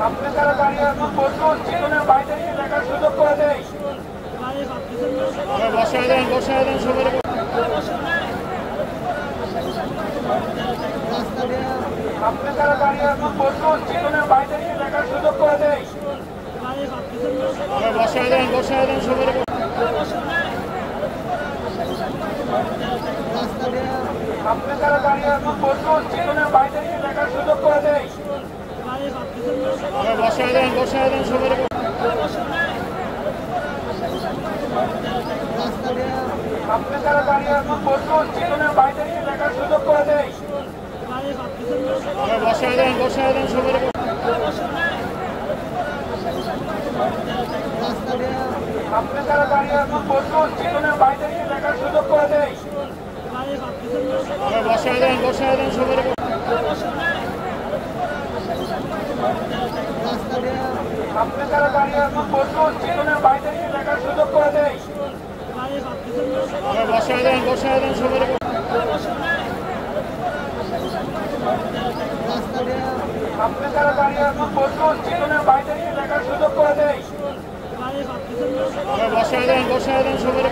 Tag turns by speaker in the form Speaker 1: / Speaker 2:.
Speaker 1: আপনি যারা দাঁড়িয়ে আছেন বসুন, জীবনের বাইরে গিয়ে দেখার সুযোগ করে দেয়।
Speaker 2: বসায় দেন সবাই।
Speaker 1: আপনি যারা দাঁড়িয়ে আছেন বসুন, জীবনের বাইরে গিয়ে দেখার সুযোগ করে দেয়।
Speaker 2: বসায় দেন সবাই।
Speaker 1: আপনি যারা দাঁড়িয়ে আছেন বসুন, জীবনের বাইরে গিয়ে দেখার সুযোগ করে দেয়।
Speaker 2: বসায় দেন সবাই।
Speaker 1: আপনি যারা দাঁড়িয়ে আছেন বসুন, জীবনের বাইরে গিয়ে দেখার সুযোগ করে দেয়।
Speaker 2: বসায় দেন সবাই।
Speaker 1: আপনি যারা দাঁড়িয়ে আছেন বসুন, জীবনের বাইরে গিয়ে দেখার সুযোগ করে দেয়।
Speaker 2: বসায় দেন সবাই।
Speaker 1: আপনি যারা দাঁড়িয়ে আছেন বসুন, জীবনের বাইরে গিয়ে দেখার সুযোগ করে দেয়।
Speaker 2: বসায় দেন সবাই।
Speaker 1: আপনি যারা দাঁড়িয়ে আছেন বসুন, জীবনের বাইরে গিয়ে দেখার সুযোগ করে দেয়।
Speaker 2: বসায় দেন সবাই।